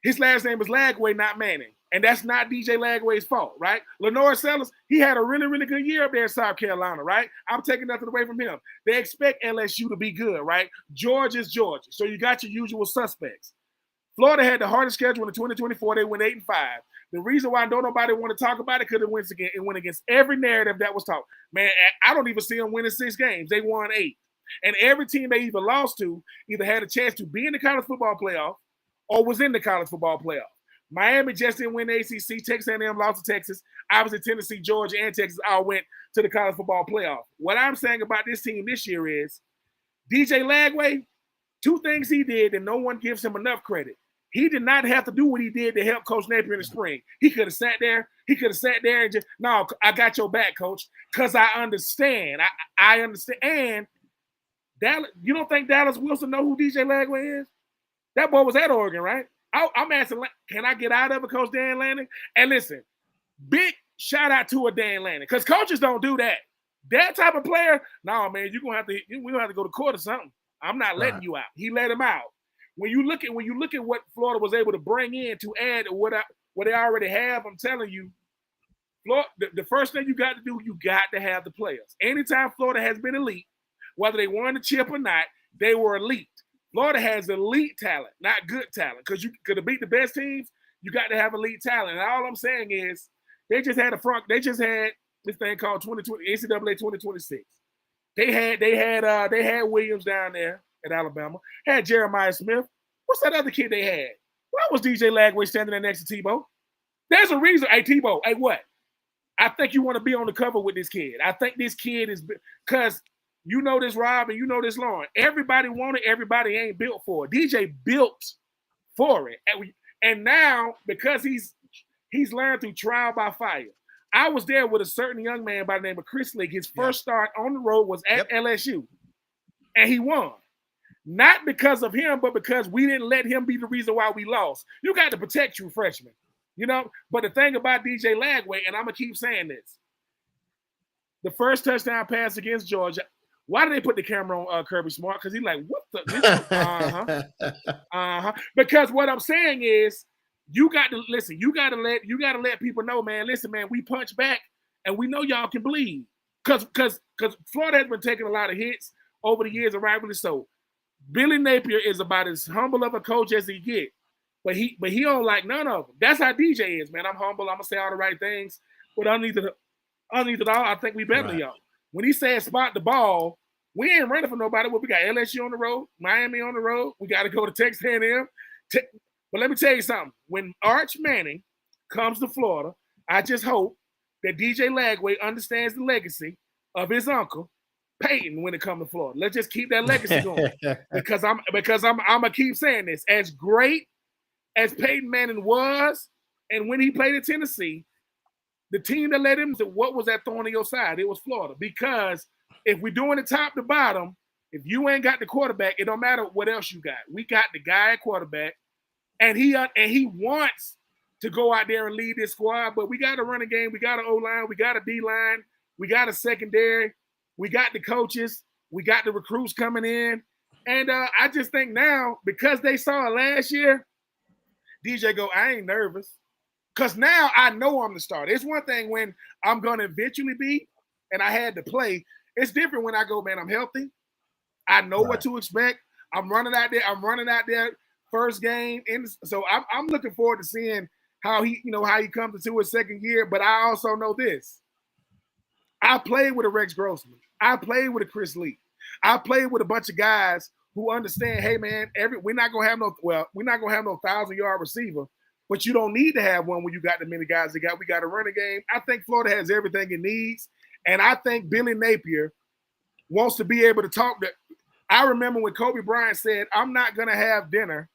His last name is Lagway, not Manning. And that's not DJ Lagway's fault, right? Lenore Sellers, he had a really, really good year up there in South Carolina, right? I'm taking nothing away from him. They expect LSU to be good, right? Georgia's Georgia. So you got your usual suspects. Florida had the hardest schedule in 2024. They went 8-5. The reason why don't nobody want to talk about it because it went against every narrative that was talked. Man, I don't even see them winning 6 games. They won 8. And every team they either lost to either had a chance to be in the college football playoff or was in the college football playoff. Miami just didn't win the ACC. Texas A&M lost to Texas. Obviously, Tennessee, Georgia, and Texas all went to the college football playoff. What I'm saying about this team this year is DJ Lagway, 2 things he did and no one gives him enough credit. He did not have to do what he did to help Coach Napier in the spring. He could have sat there. And just, no, I got your back, Coach, because I understand. I understand. And Dallas, you don't think Dallas Wilson know who DJ Lagway is? That boy was at Oregon, right? I'm asking, can I get out of it, Coach Dan Lanning? And listen, big shout out to a Dan Lanning, because coaches don't do that. That type of player, no, man, we're gonna have to go to court or something. I'm not letting you out. He let him out. When you look at what Florida was able to bring in to add what they already have, I'm telling you, Florida, the first thing you got to do, you got to have the players. Anytime Florida has been elite, whether they won the chip or not, they were elite. Florida has elite talent, not good talent. Because you could beat the best teams, you got to have elite talent. And all I'm saying is they just had this thing called 2020 NCAA 2026. They had Williams down there at Alabama, had Jeremiah Smith. What's that other kid they had? Why was DJ Lagway standing there next to Tebow? There's a reason. Hey, Tebow, hey, what? I think you want to be on the cover with this kid. I think this kid is – because – you know this, Rob, and you know this, Loren. Everybody wanted, everybody ain't built for it. DJ built for it. And now, because he's learned through trial by fire. I was there with a certain young man by the name of Chris Leak. His first start on the road was at LSU. And he won. Not because of him, but because we didn't let him be the reason why we lost. You got to protect true freshmen. You know? But the thing about DJ Lagway, and I'm going to keep saying this, the first touchdown pass against Georgia, why did they put the camera on Kirby Smart? Because he's like, what the? Because what I'm saying is, you got to listen. You got to let people know, man. Listen, man. We punch back, and we know y'all can bleed. Because Florida has been taking a lot of hits over the years, and rightfully so. Billy Napier is about as humble of a coach as he get, but he don't like none of them. That's how DJ is, man. I'm humble. I'm gonna say all the right things, but underneath it all, I think we better than y'all. When he said spot the ball, we ain't running for nobody. Well, we got LSU on the road, Miami on the road. We got to go to Texas A&M. But let me tell you something. When Arch Manning comes to Florida, I just hope that DJ Lagway understands the legacy of his uncle Peyton when it comes to Florida. Let's just keep that legacy going because I'm gonna keep saying this. As great as Peyton Manning was, and when he played in Tennessee, the team that let him, what was that thorn in your side? It was Florida. Because if we're doing it top to bottom, if you ain't got the quarterback, it don't matter what else you got. We got the guy at quarterback, and he wants to go out there and lead this squad. But we got a running game, we got an O-line, we got a D-line, we got a secondary, we got the coaches, we got the recruits coming in, and I just think now because they saw it last year, DJ go, I ain't nervous. Because now I know I'm the starter. It's one thing when I'm going to eventually be, and I had to play. It's different when I go, man, I'm healthy. I know what to expect. I'm running out there first game. So I'm looking forward to seeing how he comes into his second year. But I also know this. I played with a Rex Grossman. I played with a Chris Lee. I played with a bunch of guys who understand, hey, man, we're not going to have no 1,000-yard receiver. But you don't need to have one when you got the many guys we got a running game. I think Florida has everything it needs. And I think Billy Napier wants to be able to talk to. I remember when Kobe Bryant said, I'm not going to have dinner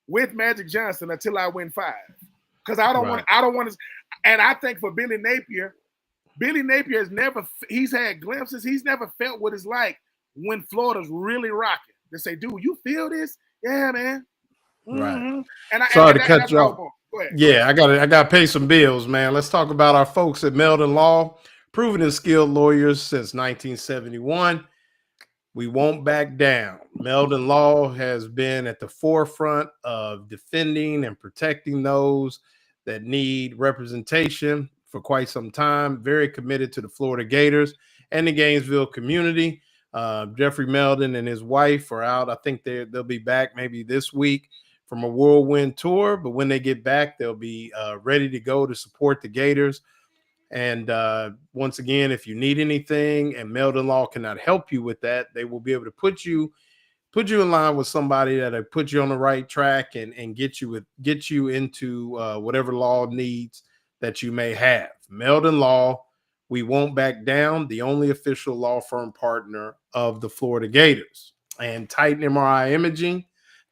with Magic Johnson until I win 5. Because I don't want to. And I think for Billy Napier he's had glimpses. He's never felt what it's like when Florida's really rocking. They say, dude, you feel this? Yeah, man. Right. And Sorry to cut you off. Go ahead. Yeah, I got to pay some bills, man. Let's talk about our folks at Meldon Law, proven and skilled lawyers since 1971. We won't back down. Meldon Law has been at the forefront of defending and protecting those that need representation for quite some time. Very committed to the Florida Gators and the Gainesville community. Jeffrey Meldon and his wife are out. I think they'll be back maybe this week from a whirlwind tour, but when they get back, they'll be ready to go to support the Gators. And once again, if you need anything and Meldon Law cannot help you with that, they will be able to put you in line with somebody that'll put you on the right track and get you into whatever law needs that you may have. Meldon Law, we won't back down, the only official law firm partner of the Florida Gators. And Titan MRI Imaging.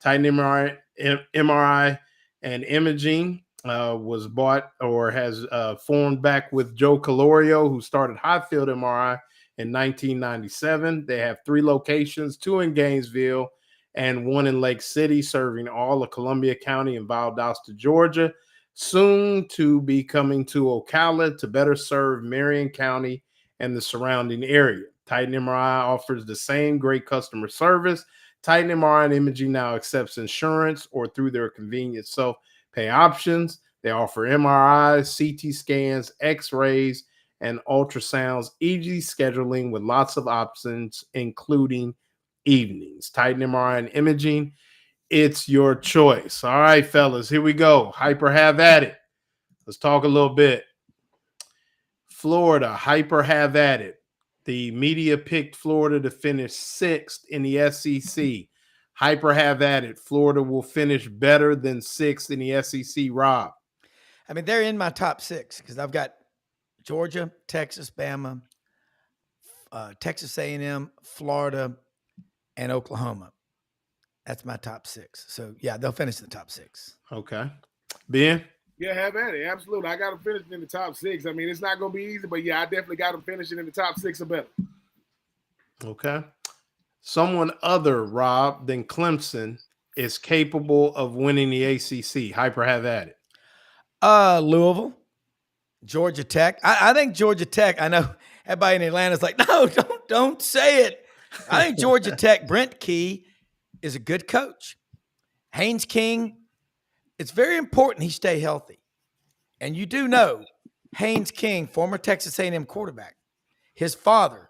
Titan MRI and Imaging was bought or has formed back with Joe Calorio, who started Highfield MRI in 1997. They have 3 locations, 2 in Gainesville and 1 in Lake City, serving all of Columbia County and Valdosta, Georgia. Soon to be coming to Ocala to better serve Marion County and the surrounding area. Titan MRI offers the same great customer service. Titan MRI and Imaging now accepts insurance or through their convenient self-pay options. They offer MRIs, CT scans, X-rays, and ultrasounds, easy scheduling with lots of options, including evenings. Titan MRI and Imaging, it's your choice. All right, fellas, here we go. Hyper have at it. Let's talk a little bit. Florida, Hyper have at it. The media picked Florida to finish 6th in the SEC. Hyper have at it. Florida will finish better than 6th in the SEC, Rob. I mean, they're in my top 6 because I've got Georgia, Texas, Bama, Texas A&M, Florida, and Oklahoma. That's my top 6. So, yeah, they'll finish in the top 6. Okay. Ben? Yeah, have at it. Absolutely. I got them finishing in the top 6. I mean, it's not going to be easy, but, yeah, I definitely got them finishing in the top 6 or better. Okay. Someone other, Rob, than Clemson is capable of winning the ACC. Hyper have at it. Louisville, Georgia Tech. I think Georgia Tech, I know everybody in Atlanta is like, no, don't say it. I think Georgia Tech, Brent Key is a good coach. Haynes King, it's very important he stay healthy. And you do know Haynes King, former Texas A&M quarterback, his father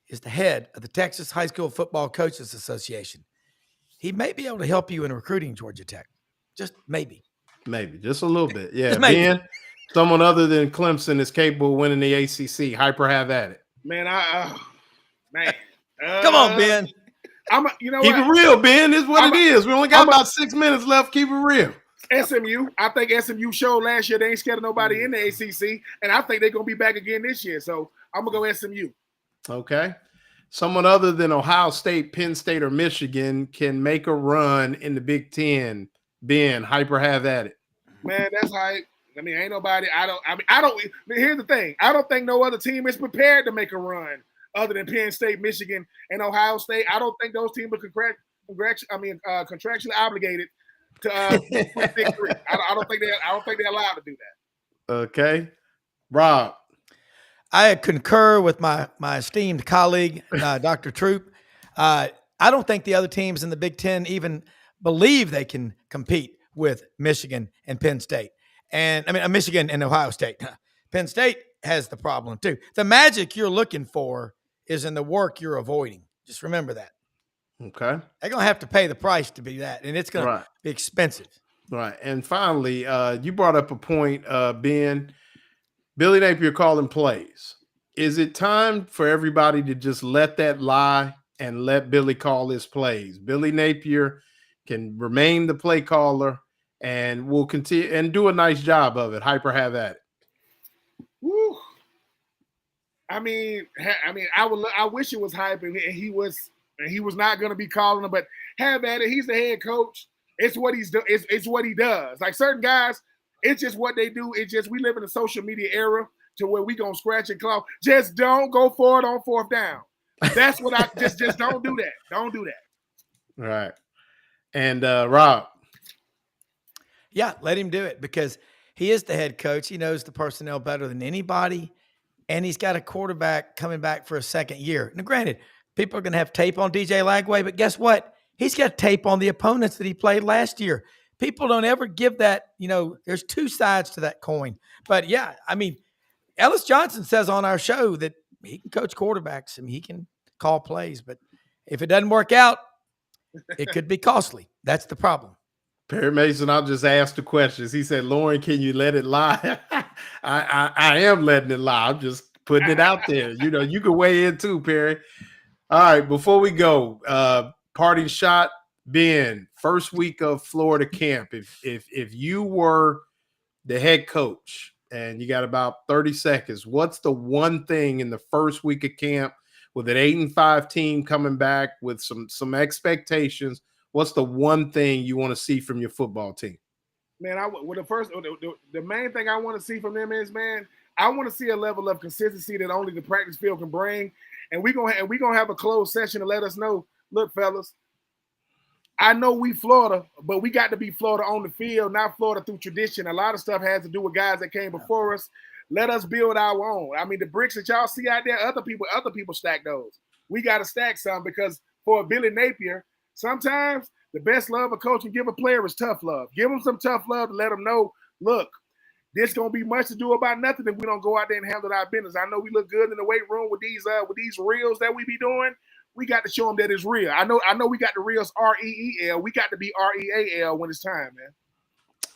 is the head of the Texas High School Football Coaches Association. He may be able to help you in recruiting Georgia Tech. Just maybe. Maybe. Just a little bit. Yeah. Ben, someone other than Clemson is capable of winning the ACC. Hyper have at it. Man, come on, Ben. Keep it real, Ben. This is what it is. We only got about 6 minutes left. Keep it real. SMU. I think SMU showed last year they ain't scared of nobody in the ACC, and I think they're gonna be back again this year. So I'm gonna go SMU. Okay. Someone other than Ohio State, Penn State, or Michigan can make a run in the Big Ten. Ben, hyper have at it. Man, that's hype. I mean, ain't nobody. Here's the thing. I don't think no other team is prepared to make a run other than Penn State, Michigan, and Ohio State. I don't think those teams are contractually obligated to victory. I don't think they're allowed to do that. Okay. Rob. I concur with my esteemed colleague, Dr. Troupe. I don't think the other teams in the Big Ten even believe they can compete with Michigan and Penn State. And I mean, Michigan and Ohio State. Penn State has the problem too. The magic you're looking for is in the work you're avoiding. Just remember that. Okay. They're going to have to pay the price to be that, and it's going to be expensive. Right. And finally, you brought up a point, Ben. Billy Napier calling plays. Is it time for everybody to just let that lie and let Billy call his plays? Billy Napier can remain the play caller and will continue and do a nice job of it. Hyper have at it. Woo. I mean, I wish it was hype and he was not going to be calling them, but have at it. He's the head coach. It's what he's do. It's what he does. Like certain guys, it's just what they do. It's just we live in a social media era to where we gonna scratch and claw. Just don't go for it on fourth down. That's what I just don't do that. Don't do that. Right. And Rob. Yeah, let him do it because he is the head coach. He knows the personnel better than anybody, and he's got a quarterback coming back for a second year. Now, granted, people are going to have tape on DJ Lagway, but guess what? He's got tape on the opponents that he played last year. People don't ever give that, there's two sides to that coin. But, yeah, I mean, Ellis Johnson says on our show that he can coach quarterbacks and he can call plays. But if it doesn't work out, it could be costly. That's the problem. Perry Mason, I'll just ask the questions. He said, Loren, can you let it lie? I am letting it lie. I'm just putting it out there. You can weigh in too, Perry. All right, before we go, parting shot, Ben, first week of Florida camp. If you were the head coach and you got about 30 seconds, what's the one thing in the first week of camp with an 8-5 team coming back with some expectations? What's the one thing you want to see from your football team? Man, the main thing I want to see from them is, man, I want to see a level of consistency that only the practice field can bring. And we're gonna have a closed session to let us know, look, fellas, I know we Florida, but we got to be Florida on the field, not Florida through tradition. A lot of stuff has to do with guys that came before us. Let us build our own. I mean, the bricks that y'all see out there, other people stack those. We got to stack some because for Billy Napier, sometimes the best love a coach can give a player is tough love. Give them some tough love to let them know, look, there's going to be much to do about nothing if we don't go out there and handle our business. I know we look good in the weight room with these reels that we be doing. We got to show them that it's real. I know we got the reels REEL. We got to be REAL when it's time, man.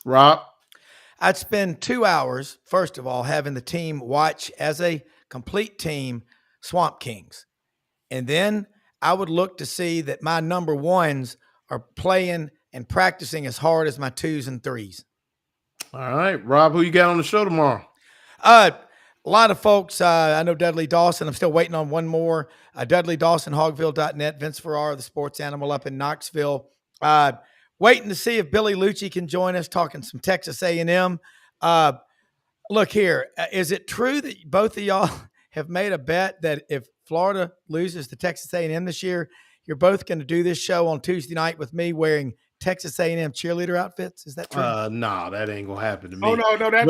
Rob? I'd spend 2 hours, first of all, having the team watch as a complete team Swamp Kings. And then I would look to see that my number ones are playing and practicing as hard as my 2s and 3s. All right. Rob, who you got on the show tomorrow? A lot of folks, I know Dudley Dawson. I'm still waiting on one more. Dudley Dawson, Hogville.net. Vince Ferrara, the sports animal up in Knoxville. Waiting to see if Billy Lucci can join us, talking some Texas A&M. Look here, is it true that both of y'all have made a bet that if Florida loses to Texas A&M this year, you're both going to do this show on Tuesday night with me wearing Texas A&M cheerleader outfits? Is that true? No, that ain't gonna happen to me. Oh no, that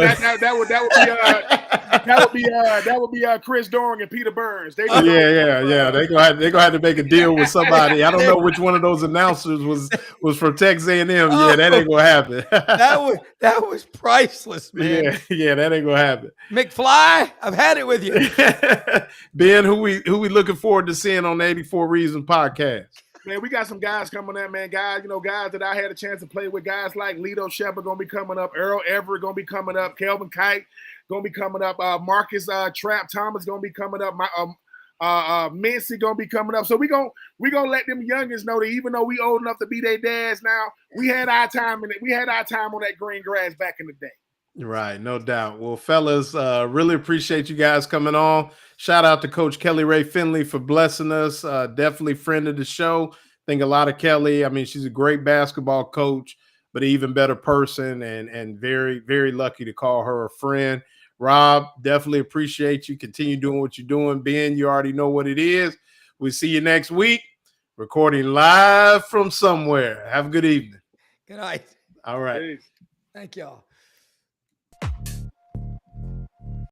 would be Chris Doring and Peter Burns. Yeah. They gonna have to make a deal with somebody. I don't know which one of those announcers was from Texas A&M. Yeah, that ain't gonna happen. that was priceless, man. Yeah, that ain't gonna happen. McFly, I've had it with you. Ben, who we looking forward to seeing on the 84 Reasons podcast? Man, we got some guys coming up, man. Guys that I had a chance to play with. Guys like Lito Shepard going to be coming up. Earl Everett going to be coming up. Kelvin Kite going to be coming up. Marcus Trap Thomas going to be coming up. Mincy gonna be coming up. So we gonna let them youngins know that even though we old enough to be their dads now, we had our time in it. We had our time on that green grass back in the day. Right, no doubt. Well, fellas, really appreciate you guys coming on. Shout out to Coach Kelly Rae Finley for blessing us. Definitely friend of the show. Think a lot of Kelly. I mean, she's a great basketball coach, but an even better person, and very, very lucky to call her a friend. Rob, definitely appreciate you. Continue doing what you're doing. Ben, you already know what it is. We'll see you next week. Recording live from somewhere. Have a good evening. Good night. All right. Peace. Thank y'all.